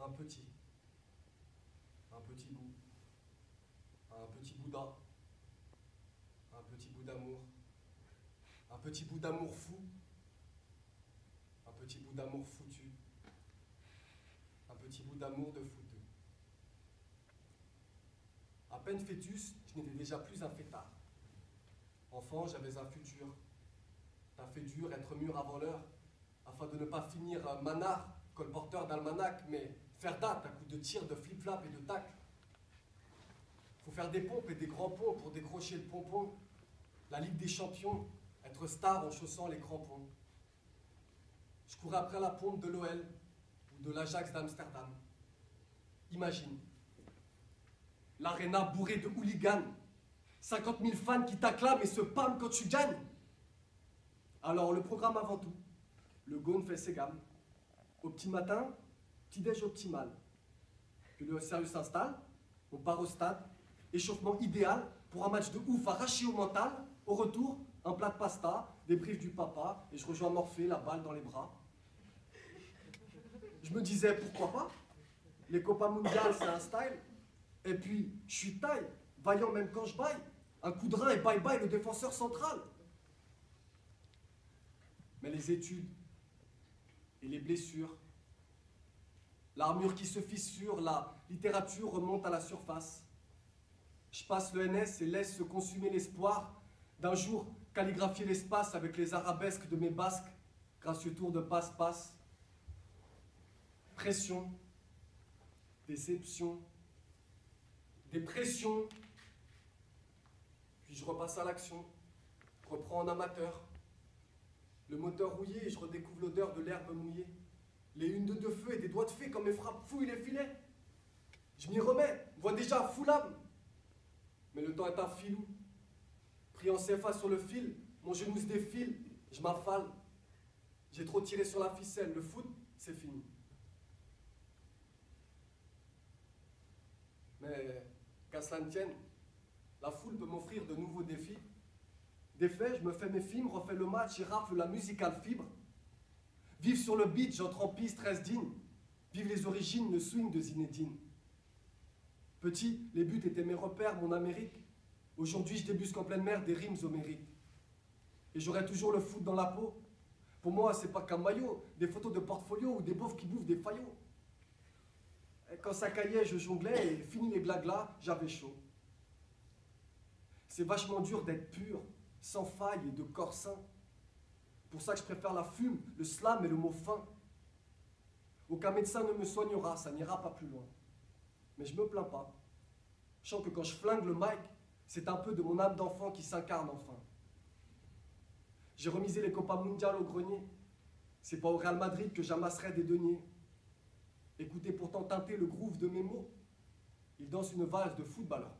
un petit bout, un petit Bouddha, un petit bout d'amour fou, un petit bout d'amour foutu, un petit bout d'amour de fouteux. À peine fœtus, je n'étais déjà plus un fêtard. Enfant, j'avais un futur, d'un fait dur, être mûr avant l'heure, afin de ne pas finir manard, colporteur d'almanach, mais faire date à coups de tir, de flip-flap et de tac. Faut faire des pompes et des grands ponts pour décrocher le pompon, la Ligue des Champions, être star en chaussant les crampons. Je courais après la pompe de l'OL ou de l'Ajax d'Amsterdam. Imagine, l'aréna bourrée de hooligans, 50 000 fans qui t'acclament et se pâment quand tu gagnes. Alors le programme avant tout, le Gaune fait ses gammes. Au petit matin, petit-déj optimal. Puis le sérieux s'installe, on part au stade, échauffement idéal pour un match de ouf arraché au mental. Au retour, un plat de pasta, des briefs du papa, et je rejoins Morphée, la balle dans les bras. Je me disais, pourquoi pas? Les Copa Mundial, c'est un style. Et puis, je suis taille, vaillant même quand je baille. Un coup de rein et bye-bye le défenseur central. Mais les études et les blessures, l'armure qui se fissure, la littérature remonte à la surface. Je passe le NS et laisse se consumer l'espoir d'un jour calligraphier l'espace avec les arabesques de mes basques, gracieux tour de passe-passe. Pression, déception, dépression. Puis je repasse à l'action, reprends en amateur. Le moteur rouillé et je redécouvre l'odeur de l'herbe mouillée. Les unes de feu et des doigts de fée comme mes frappes fouillent les filets. Je m'y remets, vois déjà fou l'âme. Mais le temps est un filou. Pris en CFA sur le fil, mon genou se défile, je m'affale. J'ai trop tiré sur la ficelle, le foot, c'est fini. Mais qu'à cela ne tienne, la foule peut m'offrir de nouveaux défis. Des faits, je me fais mes films, refais le match et rafle la musicale fibre. Vive sur le beat, j'entre en piste, reste digne. Vive les origines, le swing de Zinedine. Petit, les buts étaient mes repères, mon Amérique. Aujourd'hui, je débusque en pleine mer des rimes homériques. Et j'aurai toujours le foot dans la peau. Pour moi, c'est pas qu'un maillot, des photos de portfolio ou des beaufs qui bouffent des faillots. Et quand ça caillait, je jonglais et fini les blaglas, j'avais chaud. C'est vachement dur d'être pur, sans faille et de corps sain. Pour ça que je préfère la fume, le slam et le mot fin. Aucun médecin ne me soignera, ça n'ira pas plus loin. Mais je me plains pas. Je sens que quand je flingue le mic, c'est un peu de mon âme d'enfant qui s'incarne enfin. J'ai remisé les Copa Mundial au grenier. C'est pas au Real Madrid que j'amasserai des deniers. Écoutez pourtant teinter le groove de mes mots. Ils dansent une valse de footballeur.